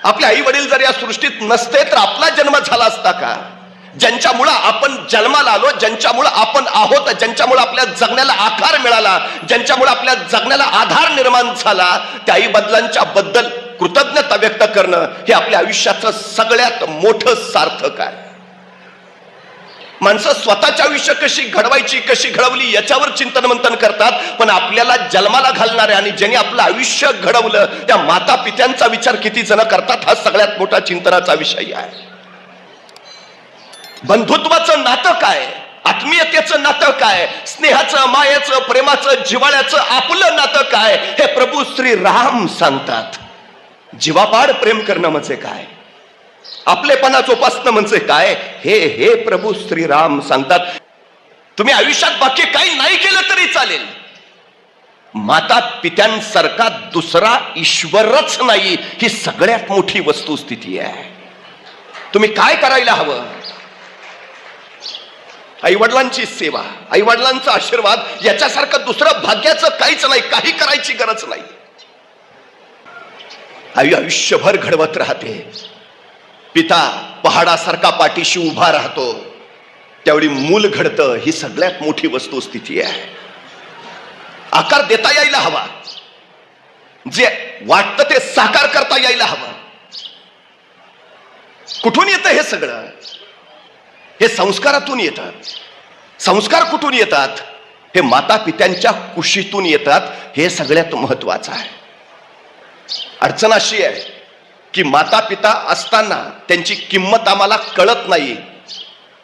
आपले आई वडील जर या सृष्टीत नसते तर आपला जन्म झाला असता का? ज्यांच्यामुळे आपण जन्माला आलो, ज्यांच्यामुळे आपण आहोत, ज्यांच्यामुळे आपल्या जगण्याला आकार मिळाला, ज्यांच्यामुळे आपल्या जगण्याला आधार निर्माण झाला, त्या आई वडिलांच्या बद्दल कृतज्ञता व्यक्त करणं हे आपल्या आयुष्याचं सगळ्यात मोठं सार्थक आहे. माणसं स्वतःचे आयुष्य कशी घडवायची, कशी घडवली याच्यावर चिंतन मंथन करतात, पण आपल्याला जन्माला घालणारे आणि ज्यांनी आपलं आयुष्य घडवलं त्या माता पित्यांचा विचार किती जण करतात हा सगळ्यात मोठा चिंतनाचा विषय आहे. बंधुत्वाचं नातं काय, आत्मीयतेचं नातं काय, स्नेहाचं, मायेचं, प्रेमाचं, जिव्हाळ्याचं आपलं नातं काय हे प्रभू श्री राम सांगतात. जीवापाड प्रेम करणं म्हणजे काय, आपलेपणा जोपासणं म्हणजे काय हे हे प्रभू श्रीराम सांगतात. तुम्ही आयुष्यात बाकी काही नाही केलं तरी चालेल, माता पित्यांसारखा दुसरा ईश्वरच नाही ही सगळ्यात मोठी वस्तुस्थिती आहे. तुम्ही काय करायला हवं? आई वडिलांची सेवा, आई वडिलांचा आशीर्वाद याच्यासारखं दुसरं भाग्याचं काहीच नाही, काही करायची गरज नाही. आई आयुष्यभर घडवत राहते. पिता पहाडासारखा पाठीशी उभा राहतो, त्यावेळी मूल घडतं. ही सगळ्यात मोठी वस्तुस्थिती आहे. आकार देता यायला हवा, जे वाटतं ते साकार करता यायला हवं. कुठून येतं हे सगळं? हे संस्कारातून येतात. संस्कार कुठून येतात? हे माता पित्यांच्या कुशीतून येतात. हे सगळ्यात महत्वाचं आहे. अडचण अशी आहे की माता पिता असताना त्यांची किंमत आम्हाला कळत नाही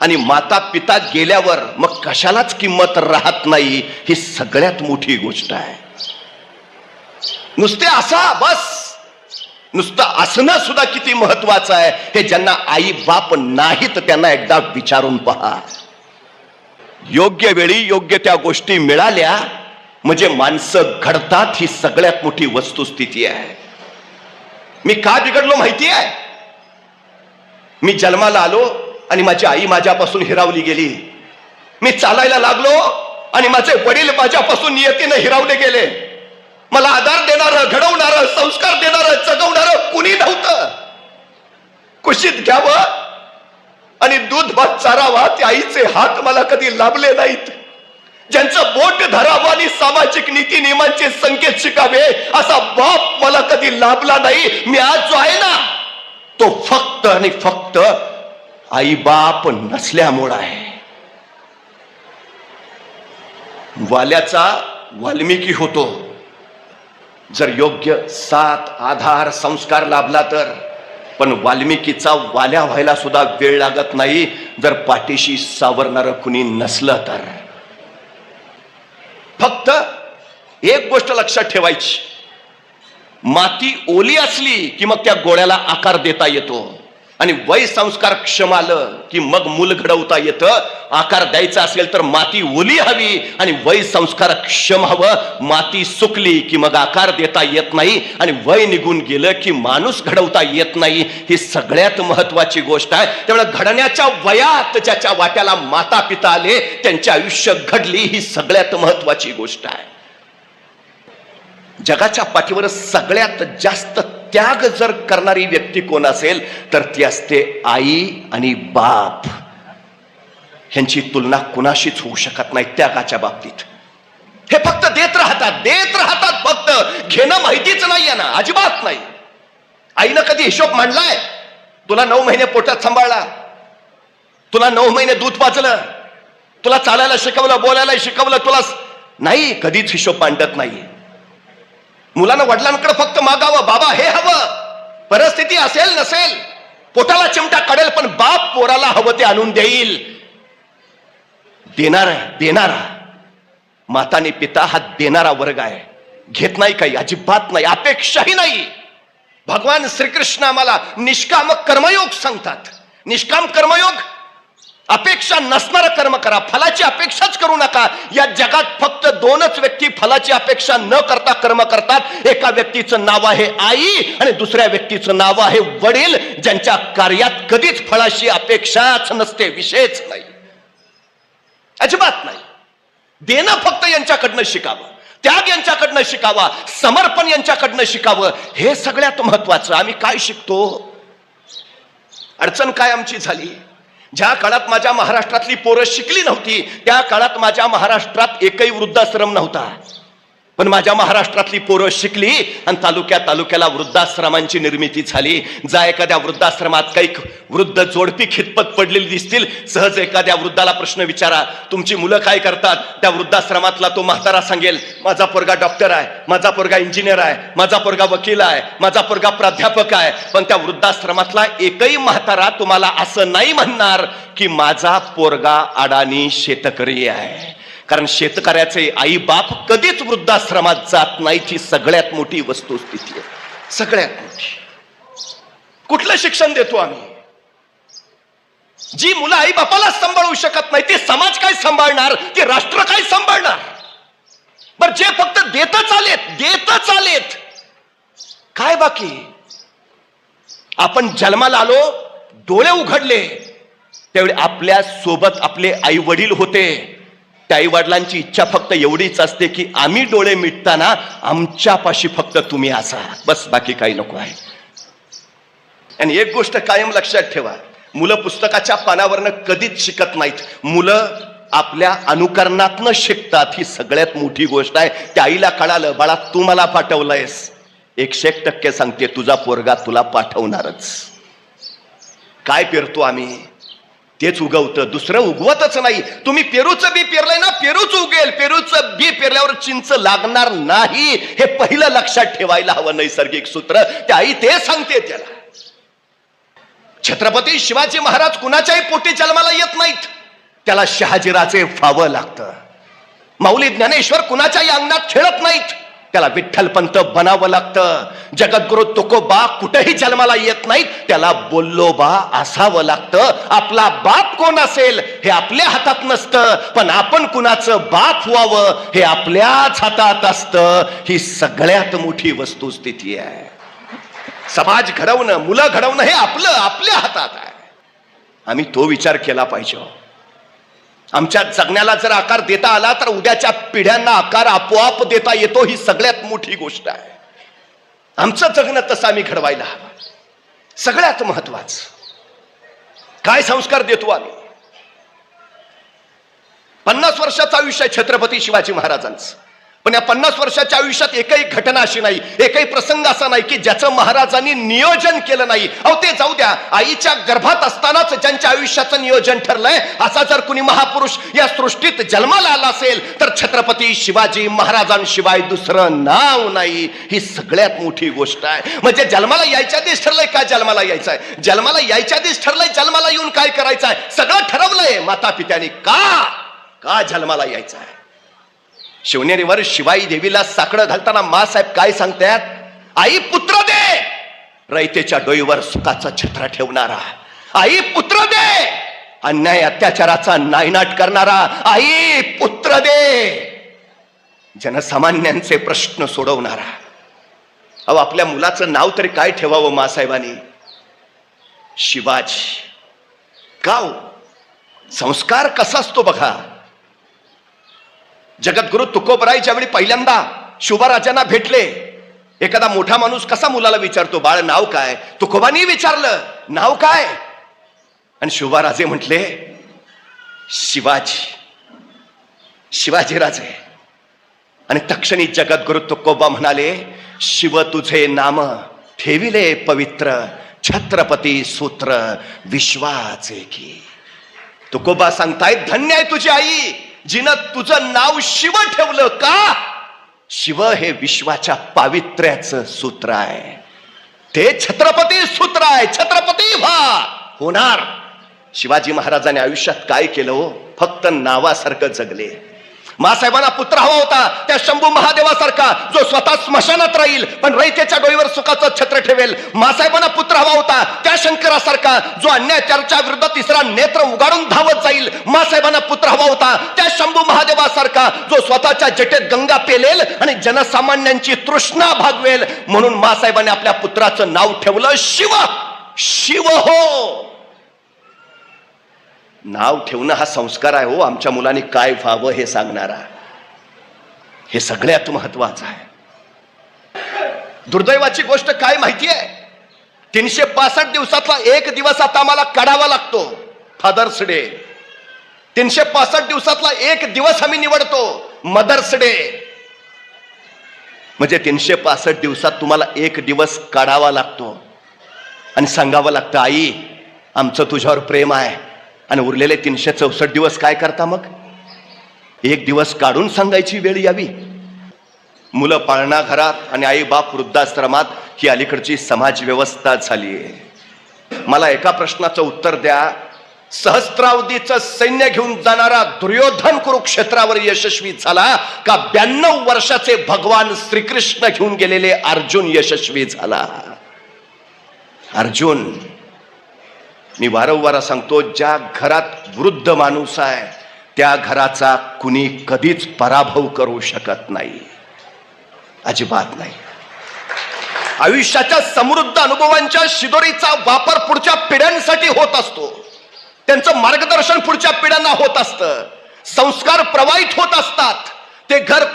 आणि माता पिता गेल्यावर मग कशालाच किंमत राहत नाही. ही सगळ्यात मोठी गोष्ट आहे. नुसते असा बस, नुसतं असणं सुद्धा किती महत्वाचं आहे हे ज्यांना आई बाप नाहीत त्यांना एकदा विचारून पहा. योग्य वेळी योग्य त्या गोष्टी मिळाल्या म्हणजे माणसं घडतात. ही सगळ्यात मोठी वस्तुस्थिती आहे. मी का बिघडलो माहिती आहे? मी जन्माला आलो आणि माझी आई माझ्यापासून हिरावली गेली. मी चालायला लागलो आणि माझे वडील माझ्यापासून नियतीने हिरावले गेले. मला आधार देणारं, घडवणारं, संस्कार देणारं, जगवणारं कुणी नव्हतं. कुशीत घ्यावं आणि दूध भात चारावा ते आईचे हात मला कधी लाभले नाहीत. ज्यांचं बोट धरावं आणि सामाजिक नीती नियमांचे संकेत शिकावे असा बाप मला कधी लाभला नाही. मी आज जो आहे ना तो फक्त आणि फक्त आई बाप नसल्यामुळे आहे. वाल्याचा वाल्मिकी होतो जर योग्य साथ, आधार, संस्कार लाभला तर. पण वाल्मिकीचा वाल्या व्हायला सुद्धा वेळ लागत नाही जर पाठीशी सावरणारं कुणी नसलं तर. फक्त एक गोष्ट लक्षात ठेवायची, माती ओली असली की मग त्या गोळ्याला आकार देता येतो आणि वय संस्कार क्षम आलं की मग मूल घडवता येतं. आकार द्यायचा असेल तर माती ओली हवी आणि वय संस्कार क्षम हवं. माती सुकली की मग आकार देता येत नाही आणि वय निघून गेलं की माणूस घडवता येत नाही. ही सगळ्यात महत्वाची गोष्ट आहे. त्यामुळे घडण्याच्या वयात ज्याच्या वाट्याला माता पिता आले त्यांचे आयुष्य घडली. ही सगळ्यात महत्वाची गोष्ट आहे. जगाच्या पाठीवर सगळ्यात जास्त त्याग जर करणारी व्यक्ती कोण असेल तर ती असते आई आणि बाप. ह्यांची तुलना कुणाशीच होऊ शकत नाही त्यागाच्या बाबतीत. हे फक्त देत राहतात फक्त. घेणं माहितीच नाही ना, अजिबात नाही. आईनं कधी हिशोब मांडलाय? तुला 9 महिने पोटात सांभाळला, तुला 9 महिने दूध पाजलं, तुला चालायला शिकवलं, बोलायला शिकवलं, तुला नाही. कधीच हिशोब मांडत नाही. मुलानं वडिलांकडे फक्त मागावं, बाबा हे हवं. परिस्थिती असेल नसेल, पोटाला चिमटा काढेल पण बाप पोराला हवं ते आणून देईल. देणारा माता आणि पिता हा देणारा वर्ग आहे. घेत नाही काही, अजिबात नाही, अपेक्षाही नाही. भगवान श्रीकृष्ण आम्हाला निष्काम कर्मयोग सांगतात. निष्काम कर्मयोग, अपेक्षा नसणारं कर्म करा, फलाची अपेक्षाच करू नका. या जगात फक्त 2च व्यक्ती फलाची अपेक्षा न करता कर्म करतात. एका व्यक्तीचं नाव आहे आई आणि दुसऱ्या व्यक्तीचं नाव आहे वडील, ज्यांच्या कार्यात कधीच फळाची अपेक्षाच नसते, विषयच नाही, अजिबात नाही. देणं फक्त यांच्याकडनं शिकावं. त्याग यांच्याकडनं शिकावा, समर्पण यांच्याकडनं शिकावं. हे सगळ्यात महत्वाचं. आम्ही काय शिकतो? अडचण काय आमची झाली? ज्या काळात माझ्या महाराष्ट्रातली पोरं शिकली नव्हती त्या काळात माझ्या महाराष्ट्रात एकही वृद्धाश्रम नव्हता. पण माझ्या महाराष्ट्रातली पोरं शिकली आणि तालुक्याला वृद्धाश्रमांची निर्मिती झाली. जा एखाद्या वृद्धाश्रमात काही वृद्ध जोडपी खितपत पडलेली दिसतील, सहज एखाद्या वृद्धाला प्रश्न विचारा, तुमची मुलं काय करतात? त्या वृद्धाश्रमातला तो म्हातारा सांगेल, माझा पोरगा डॉक्टर आहे, माझा पोरगा इंजिनियर आहे, माझा पोरगा वकील आहे, माझा पोरगा प्राध्यापक आहे. पण त्या वृद्धाश्रमातला एकही म्हातारा तुम्हाला असं नाही म्हणणार की माझा पोरगा अडाणी शेतकरी आहे. कारण शेतकऱ्याचे आई बाप कधीच वृद्धाश्रमात जात नाहीत. ही सगळ्यात मोठी वस्तुस्थिती आहे, सगळ्यात मोठी. कुठलं शिक्षण देतो आम्ही? जी मुलं आई बापाला सांभाळू शकत नाही ते समाज काय सांभाळणार? ते राष्ट्र काय सांभाळणार? बर जे फक्त देतच आलेत काय बाकी? आपण जन्माला आलो, डोळे उघडले त्यावेळी आपल्या सोबत आपले आई वडील होते. त्या आई वडिलांची इच्छा फक्त एवढीच असते की आम्ही डोळे मिटताना आमच्यापाशी फक्त तुम्ही असा, बस, बाकी काही नको आहे. आणि एक गोष्ट कायम लक्षात ठेवा, मुलं पुस्तकाच्या पानावरनं कधीच शिकत नाहीत. मुलं आपल्या अनुकरणातनं शिकतात. ही सगळ्यात मोठी गोष्ट आहे. त्या आईला कळालं, बाळा तू मला पाठवलंयस, 100% सांगते तुझा पोरगा तुला पाठवणारच. काय पेरतो आम्ही तेच उगवतं, दुसरं उगवतच नाही. तुम्ही पेरूचं बी पेरलंय ना, पेरूच उगेल. पेरूचं बी पेरल्यावर चिंच लागणार नाही, हे पहिलं लक्षात ठेवायला हवं. नैसर्गिक सूत्र त्या आई ते सांगते त्याला. छत्रपती शिवाजी महाराज कुणाच्याही पोटी जन्माला येत नाहीत, त्याला शहाजीराजे व्हावं लागतं. माऊली ज्ञानेश्वर कुणाच्याही अंगणात खेळत नाहीत, त्याला विठ्ठलपंत बनावं लागतं. जगद्गुरु तुकोबा कुठेही जन्माला येत नाहीत, त्याला बोल्लोबा असावं लागतं. आपला बाप कोण असेल हे आपल्या हातात नसतं, पण आपण कुणाचं बाप व्हावं हे आपल्याच हातात असतं. ही सगळ्यात मोठी वस्तुस्थिती आहे. समाज घडवणं, मुलं घडवणं हे आपल्या हातात आहे. आम्ही तो विचार केला पाहिजे. आमच्या जगण्याला जर आकार देता आला तर उद्याच्या पिढ्यांना आकार आपोआप देता येतो. ही सगळ्यात मोठी गोष्ट आहे. आमचं जगणं तसं आम्ही घडवायला हवं. सगळ्यात महत्वाचं काय संस्कार देतो आम्ही? 50 वर्षाचं आयुष्य आहे छत्रपती शिवाजी महाराजांचं, पण या 50 वर्षाच्या आयुष्यात एकही घटना अशी नाही, एकही प्रसंग असा नाही की ज्याचं महाराजांनी नियोजन केलं नाही. अहो ते जाऊ द्या, आईच्या गर्भात असतानाच ज्यांच्या आयुष्याचं नियोजन ठरलंय असा जर कुणी महापुरुष या सृष्टीत जन्माला आला असेल तर छत्रपती शिवाजी महाराजांशिवाय दुसरं नाव नाही. ही सगळ्यात मोठी गोष्ट आहे. म्हणजे जन्माला यायच्या आधीच ठरलंय काय जन्माला यायचंय, जन्माला यायच्या आधीच ठरलंय जन्माला येऊन काय करायचंय, सगळं ठरवलंय माता पित्याने. का जन्माला यायचं आहे? शिवनेरीवर शिवाई देवीला साकडं घालताना मासाहेब काय सांगतात? आई पुत्र दे, रयतेच्या डोईवर सुखाचं छत्र ठेवणारा. आई पुत्र दे, अन्याय अत्याचाराचा नायनाट करणारा. आई पुत्र दे, जनसामान्यांचे प्रश्न सोडवणारा. अहो आपल्या मुलाचं नाव तरी काय ठेवावं मासाहेबांनी? शिवाजी. का? संस्कार कसा असतो बघा. जगद्गुरु तुकोबराय ज्यावेळी पहिल्यांदा शुभराजांना भेटले, एखादा मोठा माणूस कसा मुलाला विचारतो, बाळ नाव काय? तुकोबांनी विचारलं नाव काय, आणि शुभराजे म्हटले शिवाजी, शिवाजीराजे. आणि तक्षणी जगद्गुरु तुकोबा म्हणाले, शिव तुझे नाम ठेविले पवित्र, छत्रपती सूत्र विश्वाचे की. तुकोबा सांगतायत धन्य आहे तुझी आई जिनं तुझं नाव शिव ठेवलं. का? शिव हे विश्वाच्या पावित्र्याचं सूत्र आहे, ते छत्रपती सूत्र आहे. छत्रपती होणार. शिवाजी महाराजांनी आयुष्यात काय केलं हो? फक्त नावासारखं जगले. मासाहेबांना पुत्र हवा होता त्या शंभू महादेवासारखा जो स्वतः स्मशानात राहील पण रयतेच्या डोईवर सुखाचं छत्र ठेवेल. मासाहेबांना पुत्र हवा होता त्या शंकरासारखा जो अन्यायाच्या विरुद्ध तिसरा नेत्र उगाडून धावत जाईल. मासाहेबांना पुत्र हवा होता त्या शंभू महादेवासारखा जो स्वतःच्या जटेत गंगा पेलेल आणि जनसामान्यांची तृष्णा भागवेल. म्हणून मासाहेबांनी आपल्या पुत्राचं नाव ठेवलं शिव. शिव हो. नाव ठेवणं हा संस्कार आहे हो. आमच्या मुलांनी काय व्हावं हे सांगणारा. हे सगळ्यात महत्वाचं आहे. दुर्दैवाची गोष्ट काय माहिती आहे, 365 दिवसातला एक दिवस आता आम्हाला काढावा लागतो, फादर्स डे. 365 दिवसातला एक दिवस आम्ही निवडतो, मदर्स डे. म्हणजे 365 दिवसात तुम्हाला एक दिवस काढावा लागतो आणि सांगावं लागतं, आई आमचं तुझ्यावर प्रेम आहे. आणि उरलेले 364 दिवस काय करता मग? एक दिवस काढून सांगायची वेळ यावी. मुलं पाळणा घरात आणि आई बाप वृद्धाश्रमात, ही अलीकडची समाज व्यवस्था झाली आहे. मला एका प्रश्नाचं उत्तर द्या, सहस्त्रावधीचं सैन्य घेऊन जाणारा दुर्योधन कुरुक्षेत्रावर यशस्वी झाला का 92 वर्षाचे भगवान श्रीकृष्ण घेऊन गेलेले अर्जुन यशस्वी झाला? अर्जुन, मी वारंवार सांगतो, ज्या घरात वृद्ध माणूस आहे त्या घराचा कुणी कधीच पराभव करू शकत नाही, अजिबात नाही. आयुष्याच्या समृद्ध अनुभवांच्या शिदोरीचा वापर पुढच्या पिढ्यांसाठी होत असतो. त्यांचं मार्गदर्शन पुढच्या पिढ्यांना होत असतं. संस्कार प्रवाहित होत असतात. ते घर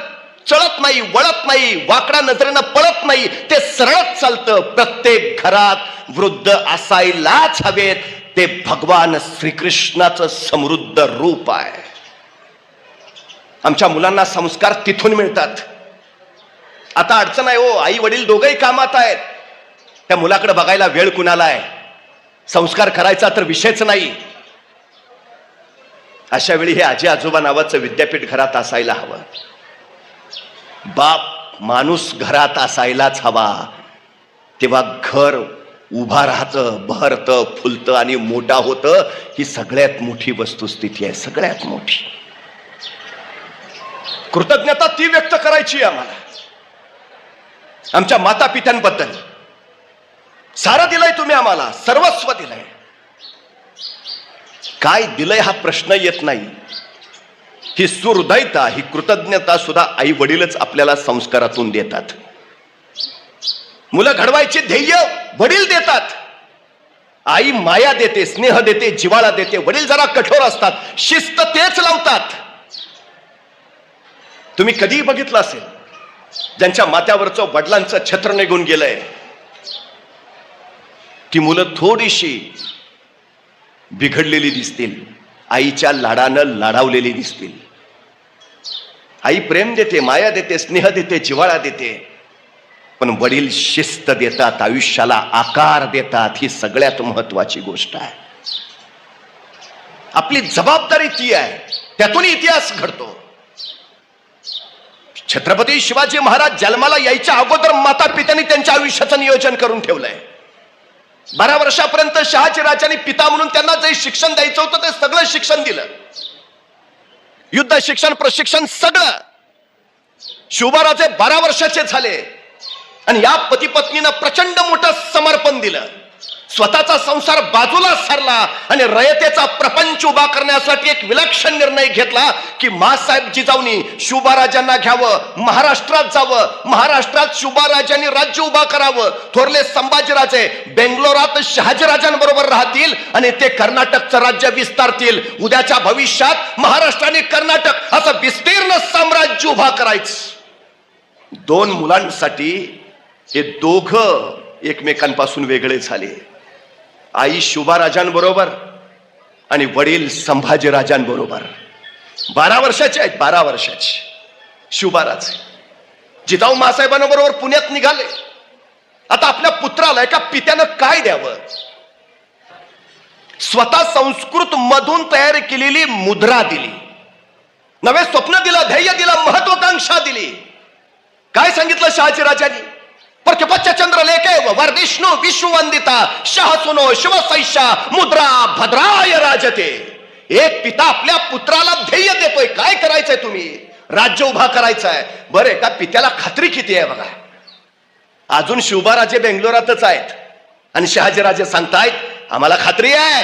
चळत नाही, वळत नाही, वाकड्या नजरेनं पळत नाही, ते सरळच चालतं. प्रत्येक घरात वृद्ध असायलाच हवेत. ते भगवान श्रीकृष्णाचं समृद्ध रूप आहे. आमच्या मुलांना संस्कार तिथून मिळतात. आता अडचण आहे हो, आई वडील दोघंही कामात आहेत, त्या मुलाकडे बघायला वेळ कुणाला आहे? संस्कार करायचा तर विषयच नाही. अशा वेळी हे आजी आजोबा नावाचं विद्यापीठ घरात असायला हवं. बाप माणूस घरात असायलाच हवा. तेव्हा घर उभा राहतं, बहरतं, फुलतं आणि मोठा होतं. ही सगळ्यात मोठी वस्तुस्थिती आहे, सगळ्यात मोठी. कृतज्ञता ती व्यक्त करायची आम्हाला आमच्या माता पित्यांबद्दल. सारं दिलंय तुम्ही आम्हाला, सर्वस्व दिलंय. काय दिलंय हा प्रश्न येत नाही. ही सुहृदयता, ही कृतज्ञता सुद्धा आई वडीलच आपल्याला संस्कारातून देतात. मुलं घडवायचे ध्येय वडील देतात. आई माया देते, स्नेह देते, जिव्हाळा देते. वडील जरा कठोर असतात, शिस्त तेच लावतात. तुम्ही कधीही बघितलं असेल, ज्यांच्या माथ्यावरचं वडिलांचं छत्र निघून गेलंय, ती मुलं थोडीशी बिघडलेली दिसतील, आईच्या लाडानं लाडावलेली दिसतील. आई प्रेम देते, माया देते, स्नेह देते, जिव्हाळा देते, पण वडील शिस्त देतात, आयुष्याला आकार देतात. ही सगळ्यात महत्वाची गोष्ट आहे. आपली जबाबदारी ती आहे, त्यातून इतिहास घडतो. छत्रपती शिवाजी महाराज जन्माला यायच्या अगोदर माता पित्यांनी त्यांच्या आयुष्याचं नियोजन करून ठेवलंय. 12 वर्षापर्यंत शहाजी राजांनी पिता म्हणून त्यांना जे शिक्षण द्यायचं होतं ते सगळं शिक्षण दिलं. युद्ध शिक्षण, प्रशिक्षण सगळं. शिवबाराजे 12 वर्षाचे झाले आणि या पती पत्नीनं प्रचंड मोठं समर्पण दिलं. स्वतःचा संसार बाजूला सरला आणि रयतेचा प्रपंच उभा करण्यासाठी एक विलक्षण निर्णय घेतला की मासाहेब जिजाऊनी शिवबाराजांना घ्यावं, महाराष्ट्रात जावं, महाराष्ट्रात शिवबाराजांनी राज्य उभा करावं. थोरले संभाजीराजे बेंगलोरात शहाजीराजांबरोबर राहतील आणि ते कर्नाटकचं राज्य विस्तारतील. उद्याच्या भविष्यात महाराष्ट्र आणि कर्नाटक असं विस्तीर्ण साम्राज्य उभा करायचं. 2 मुलांसाठी हे दोघं एकमेकांपासून वेगळे झाले. आई शिवबाराजांबरोबर आणि वडील संभाजीराजांबरोबर. 12 वर्षाचे आहेत, 12 वर्षाचे शिवबाराजे. जिजाऊ मासाहेबांबरोबर पुण्यात निघाले. आता आपल्या पुत्राला एका पित्यानं काय द्यावं? स्वतः संस्कृत मधून तयार केलेली मुद्रा दिली, नवे स्वप्न दिलं, ध्येय दिलं, महत्वाकांक्षा दिली. काय सांगितलं शहाजीराजांनी? प्रतिपच्च चंद्र लेखे वर्धिष्णू विश्ववंदिता शहसुनो शिवसैषा मुद्रा भद्राय राजते. एक पिता आपल्या पुत्राला ध्येय देतोय. काय करायचंय तुम्ही? राज्य उभा करायचंय. बरं, एका पित्याला खात्री किती आहे बघा. अजून शिवबाराजे बेंगलोरातच आहेत आणि शहाजीराजे सांगतायत आम्हाला खात्री आहे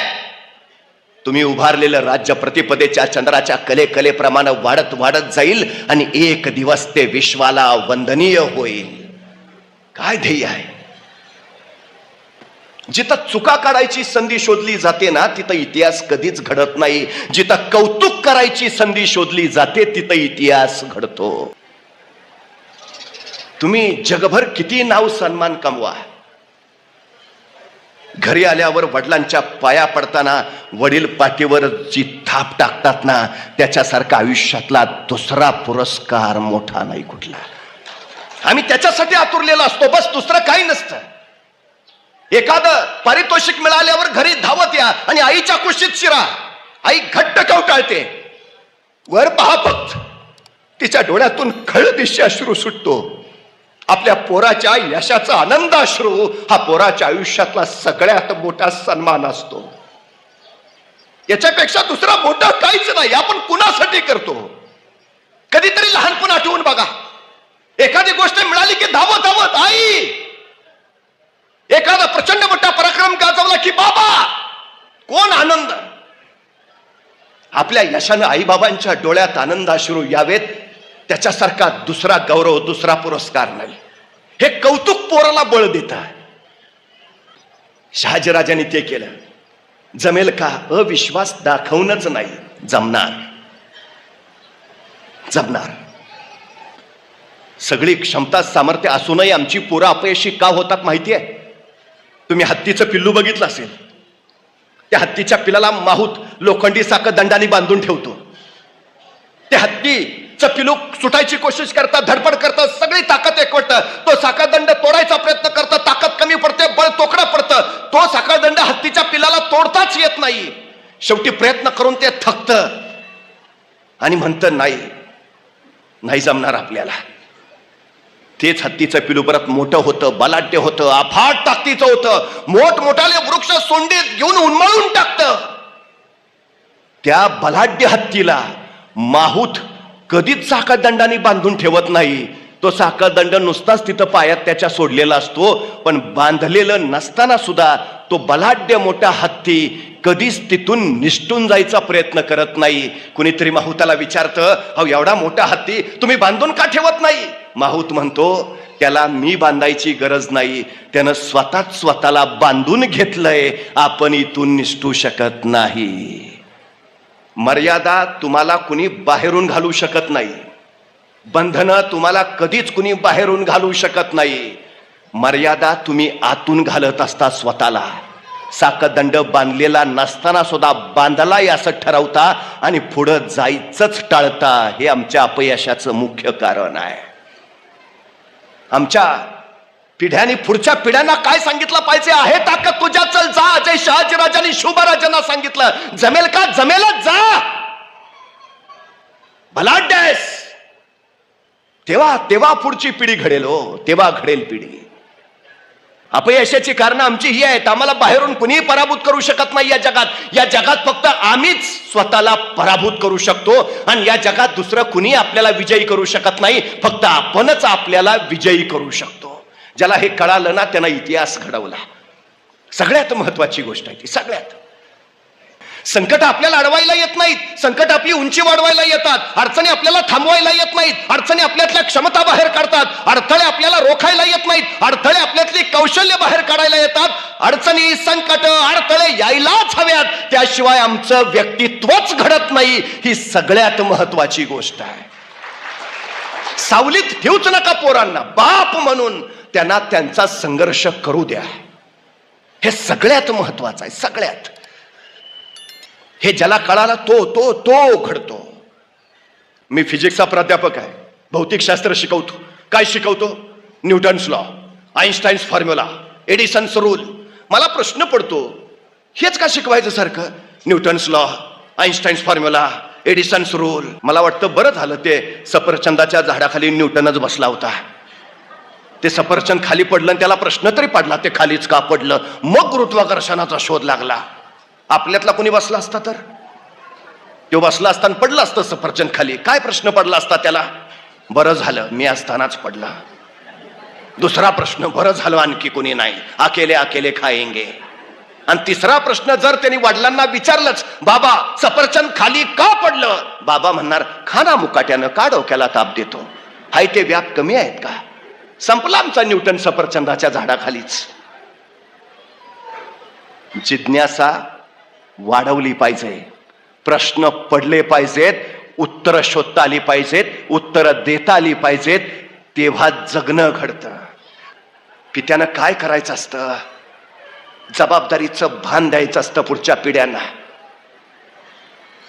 तुम्ही उभारलेलं राज्य प्रतिपदेच्या चंद्राच्या कलेप्रमाणे वाढत वाढत जाईल आणि एक दिवस ते विश्वाला वंदनीय होईल. काय ध्येय आहे? जिथं चुका काढायची संधी शोधली जाते ना, तिथं इतिहास कधीच घडत नाही. जिथं कौतुक करायची संधी शोधली जाते तिथं इतिहास घडतो. तुम्ही जगभर किती नाव सन्मान कमवा, घरी आल्यावर वडिलांच्या पाया पडताना वडील पाठीवर जी थाप टाकतात ना, त्याच्यासारखा आयुष्यातला दुसरा पुरस्कार मोठा नाही कुठला. आम्ही त्याच्यासाठी आतुरलेला असतो, बस दुसरं काही नसतं. एखादं पारितोषिक मिळाल्यावर घरी धावत या आणि आईच्या कुशीत शिरा. आई घट्ट कवटाळते, वर पहा फक्त, तिच्या डोळ्यातून खळदिशी अश्रू सुटतो. आपल्या पोराच्या यशाचा आनंद अश्रू हा पोराच्या आयुष्यातला सगळ्यात मोठा सन्मान असतो. याच्यापेक्षा दुसरा मोठा काहीच नाही. आपण कुणासाठी करतो? कधीतरी लहानपण आठवून बघा. एखादी गोष्ट मिळाली की धावत धावत आई, एखादा प्रचंड मोठा पराक्रम गाजवला की बाबा, कोण आनंद. आपल्या यशानं आई बाबांच्या डोळ्यात आनंद अश्रू यावेत, त्याच्यासारखा दुसरा गौरव, दुसरा पुरस्कार नाही. हे कौतुक पोराला बळ देत. शहाजीराजांनी ते केलं. जमेल का? अविश्वास दाखवूनच नाही, जमणार, जमणार. सगळी क्षमता सामर्थ्य असूनही आमची पोरं अपयशी का होतात माहिती आहे? तुम्ही हत्तीचं पिल्लू बघितलं असेल. त्या हत्तीच्या पिल्लाला माहूत लोखंडी साखळदंडाने बांधून ठेवतो. त्या हत्तीचं पिल्लू सुटायची कोशिश करतात, धडपड करतात, सगळी ताकद एकवटतं. तो साखळदंड तोडायचा प्रयत्न करतं, ताकद कमी पडते, बळ तोकडं पडतं. तो साखळदंड हत्तीच्या पिल्लाला तोडताच येत नाही. शेवटी प्रयत्न करून ते थकतं आणि म्हणतं नाही, नाही जमणार आपल्याला. तेच हत्तीचं पिलू परत मोठं होतं, बलाढ्य होतं, अफाट ताकदीचं होतं, मोठमोठाले वृक्ष सोंडीत घेऊन उन्मळून टाकतं. त्या बलाढ्य हत्तीला माहूत कधीच साखळदंडाने बांधून ठेवत नाही. तो साखळदंड नुसताच तिथं पायात त्याच्या सोडलेला असतो, पण बांधलेलं नसताना सुद्धा तो बलाढ्य मोठा हत्ती कधीच तिथून निष्ठून जायचा प्रयत्न करत नाही. कुणीतरी माहूताला विचारतं, अहो एवढा मोठा हत्ती तुम्ही बांधून का ठेवत नाही? माहूत म्हणतो, त्याला मी बांधायची गरज नाही, त्यानं स्वतःच स्वतःला बांधून घेतलंय, आपण इथून निष्ठू शकत नाही. मर्यादा तुम्हाला कुणी बाहेरून घालू शकत नाही. बंधनं तुम्हाला कधीच कुणी बाहेरून घालू शकत नाही. मर्यादा तुम्ही आतून घालत असता स्वतःला. साखळदंड बांधलेला नसताना सुद्धा बांधलाय असं ठरवता आणि पुढं जायचंच टाळता. हे आमच्या अपयशाचं मुख्य कारण आहे. आमच्या पिढ्यांनी पुढच्या पिढ्यांना काय सांगितलं पाहिजे? आहे ताकद तुझ्या, चल जा. अजय शहाजीराजांनी शुभराजांना सांगितलं, जमेल का? जमेलच, जा. बलाढ्य आहेस. तेव्हा पुढची पिढी घडेल. हो, तेव्हा घडेल पिढी. अपयशाची कारण आमची ही आहेत. आम्हाला बाहेरून कुणीही पराभूत करू शकत नाही या जगात. या जगात फक्त आम्हीच स्वतःला पराभूत करू शकतो आणि या जगात दुसरं कुणी आपल्याला विजयी करू शकत नाही. फक्त आपणच आपल्याला विजयी करू शकतो. ज्याला हे कळालं ना, त्यानं इतिहास घडवला. सगळ्यात महत्वाची गोष्ट आहे ती. सगळ्यात संकट आपल्याला अडवायला येत नाहीत, संकट आपली उंची वाढवायला येतात. अडचणी आपल्याला थांबवायला येत नाहीत, अडचणी आपल्यातल्या क्षमता बाहेर काढतात. अडथळे आपल्याला रोखायला येत नाहीत, अडथळे आपल्यातली कौशल्य बाहेर काढायला येतात. अडचणी, संकट, अडथळे यायलाच हव्यात, त्याशिवाय आमचं व्यक्तित्वच घडत नाही. ही सगळ्यात महत्वाची गोष्ट आहे. सावलीत ठेवूच नका पोरांना. बाप म्हणून त्यांना त्यांचा संघर्ष करू द्या. हे सगळ्यात महत्वाचं आहे. सगळ्यात हे ज्याला कळाला तो तो तो घडतो. मी फिजिक्सचा प्राध्यापक आहे, भौतिकशास्त्र शिकवतो. काय शिकवतो? Newton's law, Einstein's formula, Edison's rule. मला प्रश्न पडतो, हेच का शिकवायचं सारखं? Newton's law, Einstein's formula, Edison's rule. मला वाटतं बरं झालं ते सफरचंदाच्या झाडाखाली न्यूटनच बसला होता. ते सफरचंद खाली पडलं आणि त्याला प्रश्न तरी पडला, ते खालीच का पडलं? मग गुरुत्वाकर्षणाचा शोध लागला. आपल्यातला कोणी बसला असता तर तो बसला असताना पडलं असतं सफरचंद खाली. काय प्रश्न पडला असता त्याला? बरं झालं मी असतानाच पडला. दुसरा प्रश्न, बरं झालं आणखी कोणी नाही, अकेले अकेले खाएंगे. आणि तिसरा प्रश्न जर त्यांनी वडिलांना विचारलंच, बाबा सफरचंद खाली का पडलं? बाबा म्हणणार, खाना मुकाट्यानं का डोक्याला ताप देतो? हाय ते व्याप कमी आहेत का? संपला आमचा न्यूटन सफरचंदाच्या झाडाखालीच. जिज्ञासा वाढवली पाहिजे, प्रश्न पडले पाहिजेत, उत्तरं शोधता आली पाहिजेत, उत्तरं देता आली पाहिजेत. तेव्हा जगणं घडतं. पित्यानं काय करायचं असतं, जबाबदारीचं भान द्यायचं असतं पुढच्या पिढ्यांना.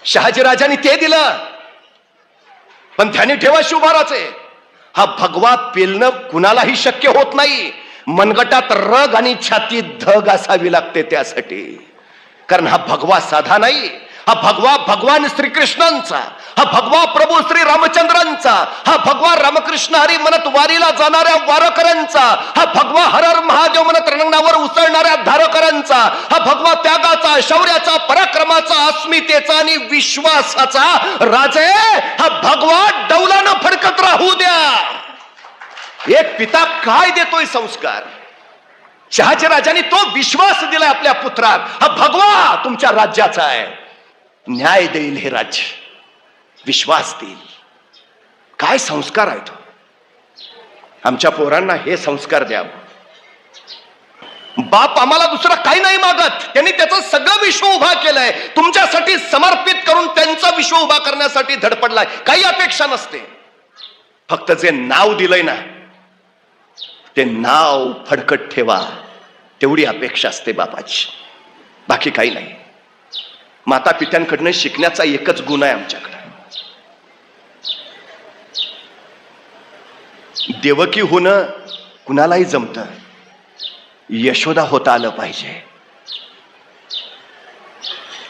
शहाजीराजांनी ते दिलं, पण ध्यानी ठेवा शिवभाराचे, हा भगवा पेलणं कुणालाही शक्य होत नाही. मनगटात रग आणि छातीत धग असावी लागते त्यासाठी. कारण हा भगवा साधा नाही, हा भगवा भगवान श्रीकृष्णांचा, हा भगवा प्रभू श्री रामचंद्रांचा, हा भगवा रामकृष्ण हरी म्हणत वारीला जाणाऱ्या वारकऱ्यांचा, हा भगवा हर हर महादेव म्हणत रणांगणावर उसळणाऱ्या धारकऱ्यांचा, हा भगवा त्यागाचा, शौर्याचा, पराक्रमाचा, अस्मितेचा आणि विश्वासाचा राजे, हा भगवा डौलानं फडकत राहू द्या. एक पिता काय देतोय संस्कार, शहाजीराजांनी तो विश्वास दिलाय आपल्या पुत्रात. हा भगवा तुमच्या राज्याचा आहे, न्याय देईल हे राज्य, विश्वास देईल. काय संस्कार आहे तो. आमच्या पोरांना हे संस्कार द्यावं. बाप आम्हाला दुसरं काही नाही मागत, त्यांनी त्याचं सगळं विश्व उभा केलंय, तुमच्यासाठी समर्पित करून त्यांचा विश्व उभा करण्यासाठी धडपडलाय. काही अपेक्षा नसते, फक्त जे नाव दिलंय ना ते नाव फडकत ठेवा, तेवढी अपेक्षा असते बापाची, बाकी काही नाही. माता पित्यांकडनं शिकण्याचा एकच गुण आहे आमच्याकडे. देवकी होणं कुणालाही जमतं, यशोदा होता आलं पाहिजे.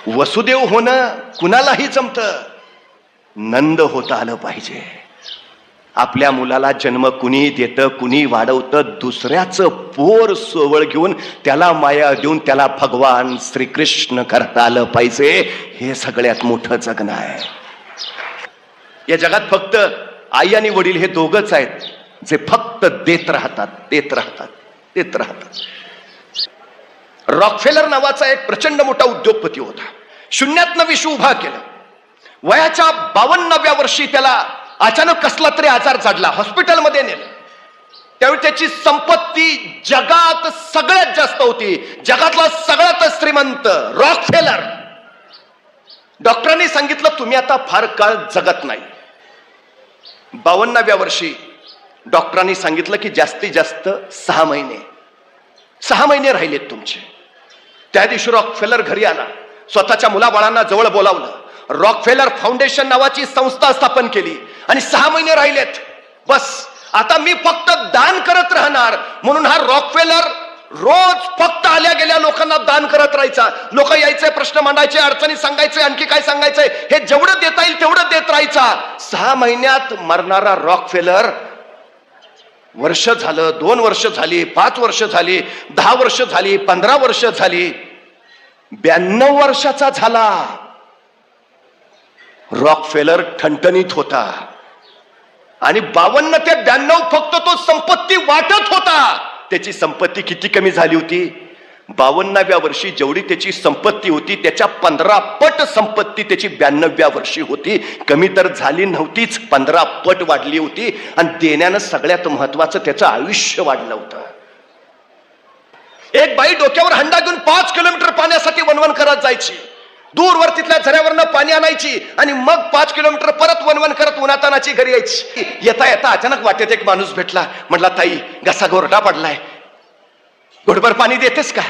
वसुदेव होणं कुणालाही जमतं, नंद होता आलं पाहिजे. आपल्या मुलाला जन्म कुणी देतं, कुणी वाढवतं, दुसऱ्याचं पोर सोवळ घेऊन त्याला माया देऊन त्याला भगवान श्रीकृष्ण करता आलं पाहिजे. हे सगळ्यात मोठं जगणं आहे. या जगात फक्त आई आणि वडील हे दोघच आहेत जे फक्त देत राहतात, देत राहतात, देत राहतात. रॉकफेलर नावाचा एक प्रचंड मोठा उद्योगपती होता. शून्यातनं विश्व उभा केलं. वयाच्या 52व्या वर्षी त्याला अचानक कसला तरी आजार चढला, हॉस्पिटलमध्ये नेलं. त्यावेळी त्याची संपत्ती जगात सगळ्यात जास्त होती, जगातला सगळ्यात श्रीमंत रॉकफेलर. डॉक्टरांनी सांगितलं तुम्ही आता फार काळ जगत नाही. 52व्या वर्षी डॉक्टरांनी सांगितलं की जास्तीत जास्त 6 महिने राहिलेत तुमचे. त्या दिवशी रॉकफेलर घरी आला, स्वतःच्या मुलाबाळांना जवळ बोलावलं, रॉकफेलर फाउंडेशन नावाची संस्था स्थापन केली आणि 6 महिने राहिलेत. बस आता मी फक्त दान करत राहणार. म्हणून हा रॉकफेलर रोज फक्त आल्या गेल्या लोकांना दान करत राहायचा. लोक यायचे, प्रश्न मांडायचे, अडचणी सांगायचे, आणखी काय सांगायचंय हे जेवढं देता येईल तेवढं देत राहायचा. 6 महिन्यात मरणारा रॉकफेलर वर्ष झालं, 2 वर्ष झाली, 5 वर्ष झाली, 10 वर्ष झाली, 15 वर्ष झाली, 92 वर्षाचा झाला. रॉकफेलर ठणठणीत होता आणि 52 ते 92 फक्त तो संपत्ती वाटत होता. त्याची संपत्ती किती कमी झाली होती, 52व्या वर्षी जेवढी त्याची संपत्ती होती त्याच्या 15 पट संपत्ती त्याची 92व्या वर्षी होती. कमी तर झाली नव्हतीच, 15 पट वाढली होती. आणि देण्यानं सगळ्यात महत्वाचं त्याचं आयुष्य वाढलं होतं. एक बाई डोक्यावर हंडा घेऊन 5 किलोमीटर पाण्यासाठी वणवण करत जायची. दूरवर तिथल्या झऱ्यावरनं पाणी आणायची आणि मग 5 किलोमीटर परत वणवण करत उन्हातानाची घरी यायची. येता येता अचानक वाटेत एक माणूस भेटला. म्हटला ताई घसा गोरडा पडलाय, घोटभर पाणी देतेस का.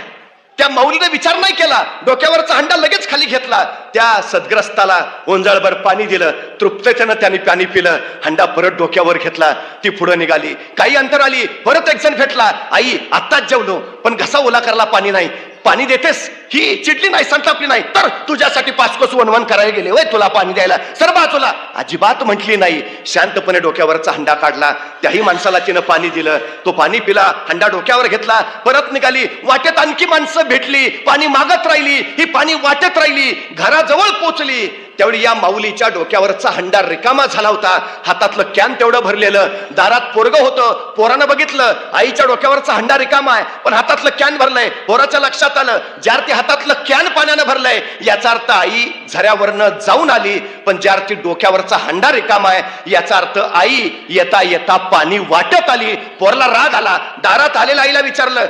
त्या माऊलीने विचार नाही केला, डोक्यावरचा हंडा लगेच खाली घेतला. त्या सदग्रस्ताला ओंजाळभर पाणी दिलं. तृप्ततेनं त्याने पाणी पिलं. हंडा परत डोक्यावर घेतला. ती पुढे निघाली. काही अंतर आली, परत एक जण भेटला. आई आत्ताच जेवलो पण घसा ओला करायला पाणी नाही, पाणी देतेस. ही चिडली नाही, संतापली नाही. तर तुझ्यासाठी 5 कोस वणवण करायला गेले वय तुला पाणी द्यायला, सर बाजूला. अजिबात म्हटली नाही. शांतपणे डोक्यावरचा हंडा काढला. त्याही माणसाला तिनं पाणी दिलं. तो पाणी पिला, हंडा डोक्यावर घेतला, परत निघाली. वाटेत आणखी माणसं भेटली, पाणी मागत राहिली. ही पाणी वाटत राहिली, घराजवळ पोचली. त्यावेळी या माऊलीच्या डोक्यावरचा हंडा रिकामा झाला होता. हातातलं कॅन तेवढं भरलेलं. दारात पोरगं होतं. पोरानं बघितलं आईच्या डोक्यावरचा हंडा रिकामा आहे पण हातातलं कॅन भरलंय. पोराच्या लक्षात आलं ज्यार्थी हातातलं कॅन पाण्यानं भरलंय याचा अर्थ आई झऱ्यावरनं जाऊन आली, पण ज्यार्थी डोक्यावरचा हंडा रिकामा आहे याचा अर्थ आई येता येता पाणी वाटत आली. पोराला राग आला. दारात आलेल्या आईला विचारलं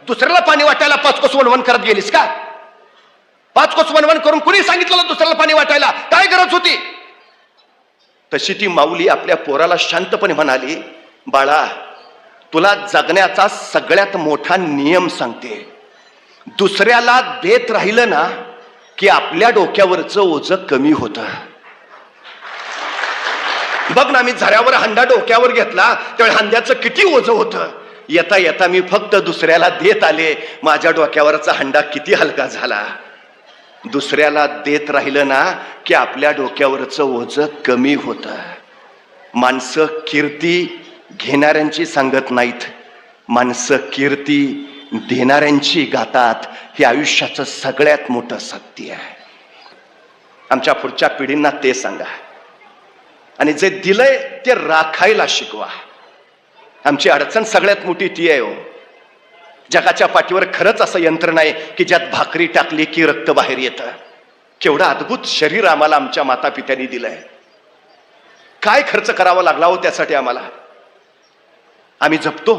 दुसऱ्याला पाणी वाटायला 5 कोस वणवण करत गेलीस का. 5 कोस वणवण करून कुणी सांगितलं दुसऱ्याला पाणी वाटायला, काय गरज होती. तशी ती माऊली आपल्या पोराला शांतपणे म्हणाली बाळा, तुला जगण्याचा सगळ्यात मोठा नियम सांगते. दुसऱ्याला देत राहिलं ना की आपल्या डोक्यावरचं ओझं कमी होतं. बघ ना, मी झऱ्यावर हंडा डोक्यावर घेतला त्यावेळी हंड्याचं किती ओझं होतं. येता येता मी फक्त दुसऱ्याला देत आले, माझ्या डोक्यावरचा हंडा किती हलका झाला. दुसऱ्याला देत राहिलं ना की आपल्या डोक्यावरचं ओझं कमी होतं. माणसं कीर्ती घेणाऱ्यांची सांगत नाहीत, माणसं कीर्ती देणाऱ्यांची गातात. हे आयुष्याचं सगळ्यात मोठं सत्य आहे. आमच्या पुढच्या पिढींना ते सांगा आणि जे दिलंय ते राखायला शिकवा. आमची अडचण सगळ्यात मोठी ती आहे हो. जगाच्या पाठीवर खरंच असं यंत्र नाही की ज्यात भाकरी टाकली की रक्त बाहेर येतं. केवढं अद्भुत शरीर आम्हाला आमच्या माता पित्यांनी दिलंय. काय खर्च करावा लागला हो त्यासाठी आम्हाला. आम्ही जपतो.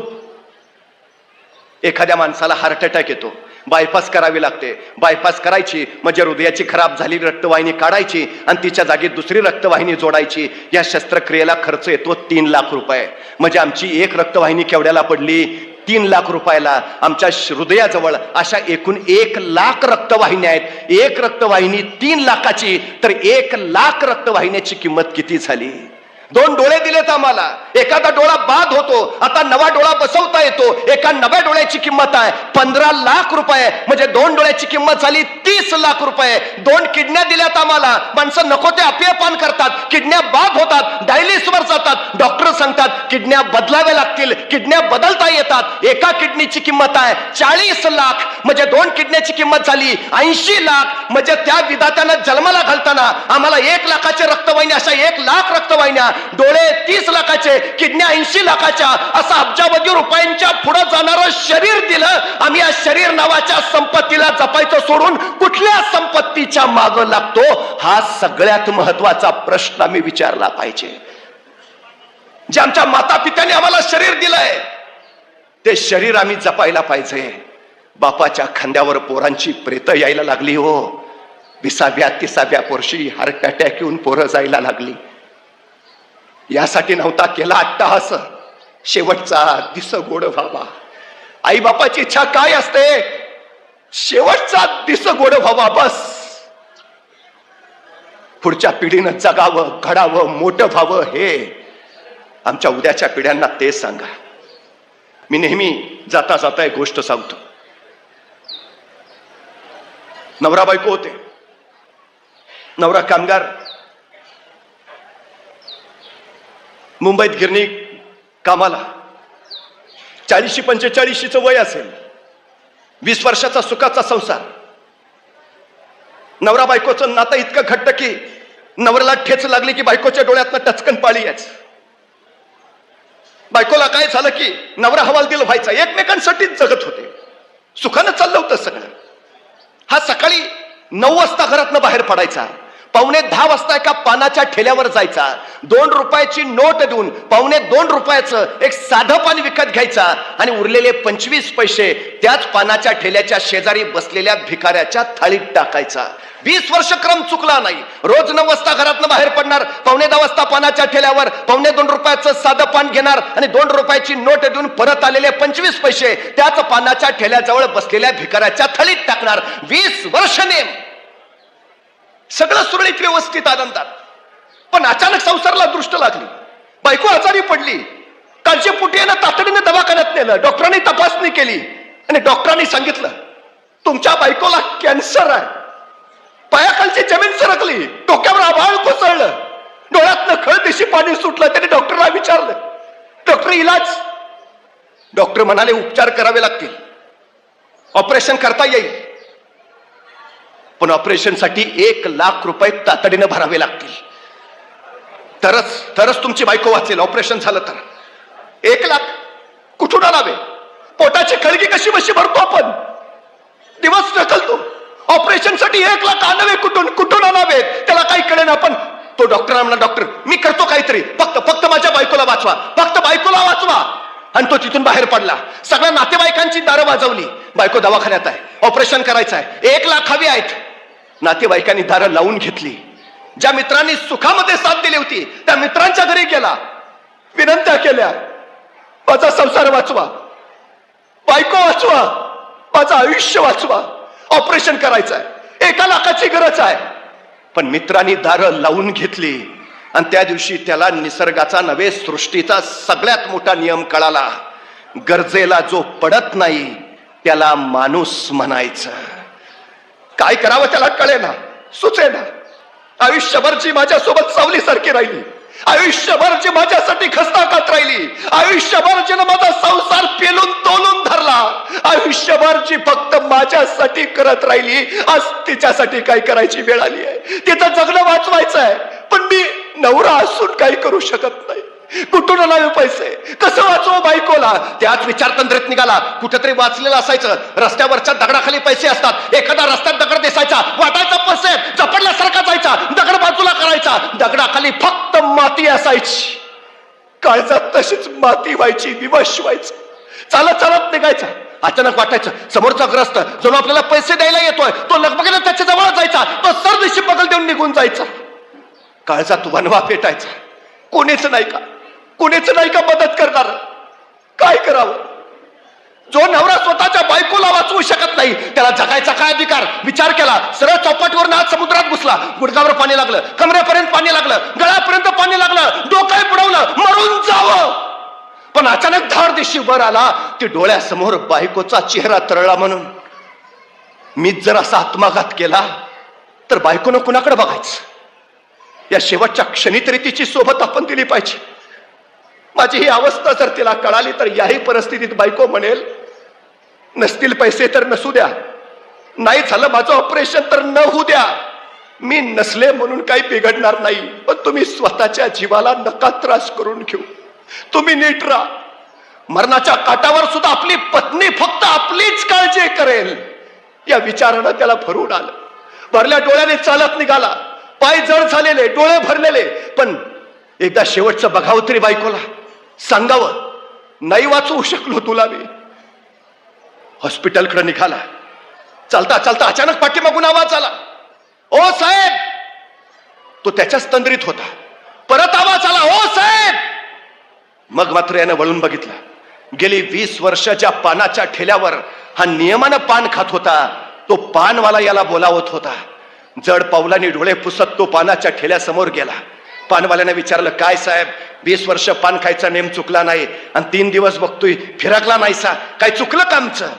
एखाद्या माणसाला हार्ट अटॅक येतो, बायपास करावी लागते. बायपास करायची म्हणजे हृदयाची खराब झालेली रक्तवाहिनी काढायची आणि तिच्या जागी दुसरी रक्तवाहिनी जोडायची. या शस्त्रक्रियेला खर्च येतो 3 लाख रुपये. म्हणजे आमची एक रक्तवाहिनी केवढ्याला पडली? 3 लाख रुपयाला. आमच्या हृदयाजवळ अशा एकूण 1 लाख रक्तवाहिन्या आहेत. एक रक्तवाहिनी 3 लाखाची, तर 1 लाख रक्तवाहिन्याची किंमत किती झाली? 2 डोळे दिलेत आम्हाला. एखादा डोळा बाद होतो, आता नवा डोळा बसवता येतो. एका नव्या डोळ्याची किंमत आहे 15 लाख रुपये. म्हणजे 2 डोळ्याची किंमत झाली 30 लाख रुपये. 2 किडन्या दिल्यात आम्हाला. माणसं नको ते अपेयपान करतात, किडन्या बाद होतात, डायलिसवर जातात. डॉक्टर सांगतात किडन्या बदलाव्या लागतील, किडन्या बदलता येतात. एका किडनीची किंमत आहे 40 लाख. म्हणजे 2 किडन्याची किंमत झाली 80 लाख. म्हणजे त्या विधात्यानं जन्माला घालताना आम्हाला 1 लाखाचे रक्तवाहिनी, अशा 1 लाख रक्तवाहिन्या, डोळे 30 लाखाचे, किडन्या 80 लाखाच्या, असं अब्जावधी रुपयांच्या पुढे जाणारं शरीर दिलं. आम्ही या शरीर नावाच्या संपत्तीला जपायचं सोडून कुठल्या संपत्तीच्या मागं लागतो? हा सगळ्यात महत्वाचा प्रश्न आम्ही विचारला पाहिजे. जे आमच्या माता पित्याने आम्हाला शरीर दिलंय ते शरीर आम्ही जपायला पाहिजे. बापाच्या खांद्यावर पोरांची प्रेत यायला लागली हो. 20व्या 30व्या वर्षी हार्ट अटॅक येऊन पोरं जायला लागली. यासाठी नव्हता केला अट्टहास, शेवटचा दिस गोड व्हावा. आई बापाची इच्छा काय असते? शेवटचा दिस गोड व्हावा, बस. पुढच्या पिढीनं जगावं, घडावं, मोठं व्हावं. हे आमच्या उद्याच्या पिढ्यांना ते सांगा. मी नेहमी जाता जाता एक गोष्ट सांगतो. नवरा बायको होते. नवरा कामगार, मुंबईत गिरणी कामाला. 40-45 वय असेल. 20 वर्षाचा सुखाचा संसार. नवरा बायकोचं नातं इतकं घट्ट की नवऱ्याला ठेच लागली की बायकोच्या डोळ्यातनं टचकन पाळी यायच. बायकोला काय झालं की नवरा हवालदिल व्हायचा. एकमेकांसाठीच जगत होते. सुखानं चाललं होतं सगळं. हा सकाळी 9 वाजता घरातनं बाहेर पडायचा. 9:45 वाजता एका पानाच्या ठेल्यावर जायचा. 2 रुपयाची नोट देऊन 2.25 रुपयाचं एक साधं पान विकत घ्यायचा आणि उरलेले 25 पैसे त्याच पानाच्या ठेल्याच्या शेजारी बसलेल्या भिकाऱ्याच्या थाळीत टाकायचा. 20 वर्ष क्रम चुकला नाही. रोज 9 वाजता घरातनं बाहेर पडणार, 9:15 वाजता पानाच्या ठेल्यावर 2.25 रुपयाचं साधं पान घेणार आणि 2 रुपयाची नोट देऊन परत आलेले 25 पैसे त्याच पानाच्या ठेल्याजवळ बसलेल्या भिकाऱ्याच्या थाळीत टाकणार. 20 वर्ष नेम. सगळं सुरळीत व्यवस्थित आनंदात. पण अचानक संसाराला दृष्ट लागली. बायको आजारी पडली. काळजीपोटी यानं तातडीने दवाखान्यात नेलं. डॉक्टरांनी तपासणी केली आणि डॉक्टरांनी सांगितलं तुमच्या बायकोला कॅन्सर आहे. पायाखालची जमीन सरकली, डोक्यावर आभाळ कोसळलं, डोळ्यातनं खळदिशी पाणी सुटलं. त्याने डॉक्टरला विचारलं, डॉक्टर इलाज? डॉक्टर म्हणाले उपचार करावे लागतील, ऑपरेशन करता येईल, पण ऑपरेशनसाठी 1 लाख रुपये तातडीनं भरावे लागतील. तरच तुमची बायको वाचेल. ऑपरेशन झालं तर 1 लाख कुठून आणावे? पोटाची खळगी कशी बशी भरतो आपण, दिवस ढकलतो. ऑपरेशनसाठी 1 लाख आणावे कुठून आणावे त्याला काही कळेना. आपण तो डॉक्टर म्हणला, डॉक्टर मी करतो काहीतरी, फक्त माझ्या बायकोला वाचवा, फक्त बायकोला वाचवा. आणि तो तिथून बाहेर पडला. सगळ्या नातेवाईकांची दारं वाजवली. बायको दवाखान्यात आहे, ऑपरेशन करायचं आहे, 1 लाख हवी आहेत. नातेवाईकांनी दारं लावून घेतली. ज्या मित्रांनी सुखामध्ये साथ दिली होती त्या मित्रांच्या घरी गेला, विनंत्या केल्या, माझा संसार वाचवा, बायको वाचवा, माझं आयुष्य वाचवा. ऑपरेशन करायचं आहे, 1 लाखाची गरज आहे. पण मित्रांनी दारं लावून घेतली आणि त्या दिवशी त्याला निसर्गाचा नव्हे सृष्टीचा सगळ्यात मोठा नियम कळाला. गरजेला जो पडत नाही त्याला माणूस म्हणायचं. काय करावं त्याला कळेना, सुचेना. आयुष्यभर जी माझ्यासोबत सावलीसारखी राहिली, आयुष्यभर जी माझ्यासाठी खस्ताकात राहिली, आयुष्यभर जिनं माझा संसार पेलून तोलून धरला, आयुष्यभर जी फक्त माझ्यासाठी करत राहिली, आज तिच्यासाठी काय करायची वेळ आली आहे. तिचं जगणं वाचवायचं आहे, पण मी नवरा असून काही करू शकत नाही. कुठून आणावे पैसे, कसं वाचवू बायकोला? त्याच विचारतंत्रेत निघाला. कुठेतरी वाचलेलं असायचं, रस्त्यावरच्या दगडाखाली पैसे असतात. एखादा रस्त्यात दगड दिसायचा, वाटायचा पैसे, झपडल्यासारखा जायचा, दगड बाजूला करायचा, दगडाखाली फक्त माती असायची. काळजात तशीच माती व्हायची, विवश व्हायचं. चालत चालत निघायचा. अचानक वाटायचं समोरचा ग्रस्त जो आपल्याला पैसे द्यायला येतोय, तो लगबगीने त्याच्या जवळ जायचा, तो सरदिशी बगल देऊन निघून जायचा. काळजात वनवा पेटायचा. कोणीच नाही का, कोणीच नाही का मदत करणार? काय करावं? जो नवरा स्वतःच्या बायकोला वाचवू शकत नाही त्याला जगायचा काय अधिकार? विचार केला. सरळ चौपाटीवरून आज समुद्रात घुसला. गुडघ्यावर पाणी लागलं, कमरेपर्यंत पाणी लागलं, गळ्यापर्यंत पाणी लागलं, डोकं बुडवलं, मरून जावं. पण अचानक धाड दिशी वर आला. ती डोळ्यासमोर बायकोचा चेहरा तरळला. म्हणून मीच जर असा आत्मघात केला तर बायकोनं कुणाकडे बघायचं? या शेवटच्या क्षणी तरी तिची सोबत आपण दिली पाहिजे. माझी ही अवस्था जर तिला कळाली तर याही परिस्थितीत बायको म्हणेल, नसतील पैसे तर नसू द्या, नाही झालं माझं ऑपरेशन तर न होऊ द्या, मी नसले म्हणून काही बिघडणार नाही, पण तुम्ही स्वतःच्या जीवाला नका त्रास करून घेऊ, तुम्ही नीट राहा. मरणाच्या काठावर सुद्धा आपली पत्नी फक्त आपलीच काळजी करेल या विचारानं त्याला भरून आलं. भरल्या डोळ्याने चालत निघाला. पाय जड झालेले, डोळे भरलेले, पण एकदा शेवटचं बघावं तरी बायकोला, सांगावं नाही वाचवू शकलो तुला मी. हॉस्पिटलकडे निघाला. चालता चालता अचानक पाठीमागून आवाज आला, ओ साहेब. तो त्याच्याच तंद्रीत होता. परत आवाज आला, ओ साहेब. मग मात्र यानं वळून बघितलं. गेली 20 वर्षाच्या पानाच्या ठेल्यावर हा नियमानं पान खात होता. तो पानवाला याला बोलावत होता. जड पावलांनी डोळे पुसत तो पानाच्या ठेल्यासमोर गेला. पानवाल्याने विचारलं, काय साहेब, 20 वर्ष पान खायचा नेम चुकला नाही आणि 3 दिवस बघतोय फिरकला नाहीसा, काय चुकलं का आमचं?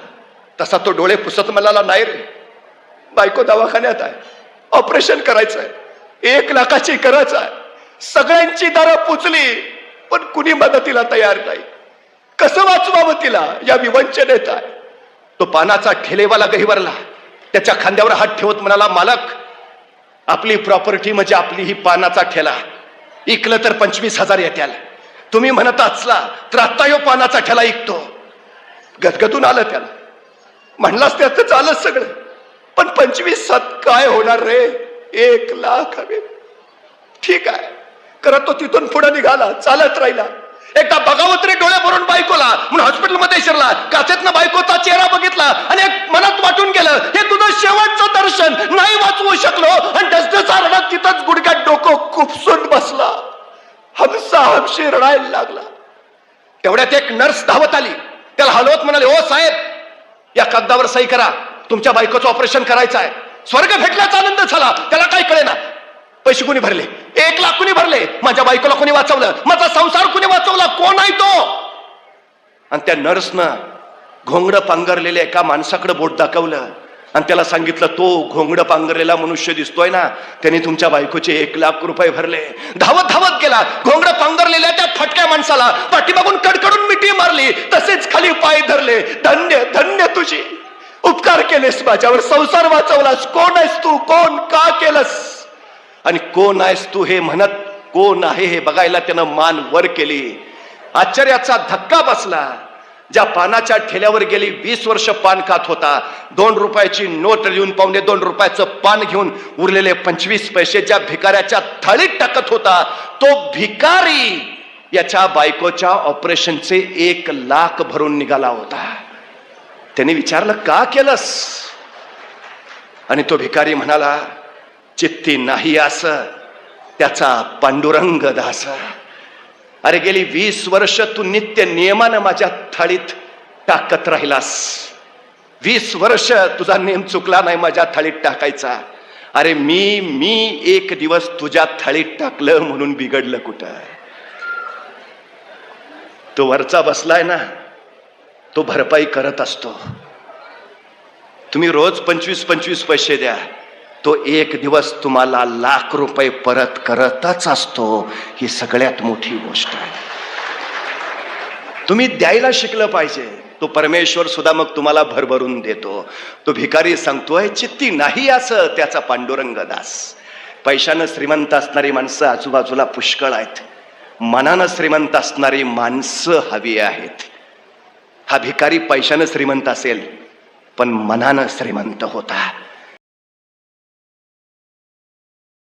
तसा तो डोळे पुसत म्हणाला, नाही रे, बायको दवाखान्यात आहे, ऑपरेशन करायचं आहे, 1 लाखाची गरज आहे, सगळ्यांची दारं पुचली, पण कुणी मदतीला तयार नाही. कसं वाचवावं तिला या विवंचनेत आहे. तो पानाचा ठेलेवाला गहिवरला. त्याच्या खांद्यावर हात ठेवत म्हणाला, मालक, आपली प्रॉपर्टी म्हणजे आपली ही पानाचा ठेला, इकलं तर 25,000 येत्याल. तुम्ही म्हणत असला तर आत्ता यो पानाचा ठेला ऐकतो. गदगदून आलं त्याला. म्हणलास त्याचं चालत सगळं, पण 25,000 काय होणार रे? 1 लाख हवे. ठीक आहे करत तो तिथून पुढे निघाला. चालत राहिला. एकदा बघावं तरी डोळे भरून बायकोला म्हणून हॉस्पिटलमध्ये शिरला. काचेतनं बायकोचा चेहरा बघितला आणि एक मनात वाटून गेलं, हे तुझं शेवटचं दर्शन. नाही वाचवू शकलो आणि डसडसा रडत तिथंच गुडघ्यात डोकं खुपसून बसला. हमसा हमशी रडायला लागला. तेवढ्यात एक नर्स धावत आली. त्याला हलवत म्हणाले, ओ साहेब, या कागदावर सही करा, तुमच्या बायकोचं ऑपरेशन करायचं आहे. स्वर्ग भेटल्याचा आनंद झाला. त्याला काय कळेना. पैसे कोणी भरले? 1 लाख कोणी भरले? माझ्या बायकोला कोणी वाचवलं? माझा संसार कोणी वाचवला? कोण आहे तो? आणि त्या नर्सनं घोंगडं पांघरलेल्या एका माणसाकडे बोट दाखवलं आणि त्याला सांगितलं, तो घोंगडं पांघरलेला मनुष्य दिसतोय ना, त्याने तुमच्या बायकोचे 1 लाख रुपये भरले. धावत धावत गेला. घोंगडं पांघरलेल्या त्या फटक्या माणसाला पाठीमागून कडकडून मिठी मारली. तसेच खाली पाय धरले. धन्य धन्य तुझी, उपकार केलेस माझ्यावर, संसार वाचवलास. कोण आहेस तू? कोण का केलंस? आणि कोण आहेस तू हे म्हणत कोण आहे हे बघायला त्यानं मान वर केली. आश्चर्याचा धक्का बसला. ज्या पानाच्या ठेल्यावर गेली 20 वर्ष पान खात होता, 2 रुपयाची नोट देऊन 2.25 रुपयाचं पान घेऊन उरलेले 25 पैसे ज्या भिकाऱ्याच्या थाळीत टाकत होता, तो भिकारी याच्या बायकोच्या ऑपरेशनचे 1 लाख भरून निघाला होता. त्याने विचारलं, का केलंस? आणि तो भिकारी म्हणाला, चित्ती नाही असं त्याचा पांडुरंग दास. अरे गेली 20 वर्ष तू नित्य नियमानं माझ्या थाळीत टाकत राहिलास. 20 वर्ष तुझा नेम चुकला नाही माझ्या थाळीत टाकायचा. अरे मी एक दिवस तुझ्या थाळीत टाकलं म्हणून बिघडलं कुठं? तो वरचा बसलाय ना, तो भरपाई करत असतो. तुम्ही रोज 25-25 पैसे द्या, तो एक दिवस तुम्हाला लाख रुपये परत करतच असतो. ही सगळ्यात मोठी गोष्ट आहे. तुम्ही द्यायला शिकलं पाहिजे. तो परमेश्वर सुद्धा मग तुम्हाला भरभरून देतो. तो भिकारी सांगतोय चित्ती नाही असं त्याचा पांडुरंग दास. पैशानं श्रीमंत असणारी माणसं आजूबाजूला पुष्कळ आहेत. मनानं श्रीमंत असणारी माणसं हवी आहेत. हा भिकारी पैशानं श्रीमंत असेल पण मनानं श्रीमंत होता.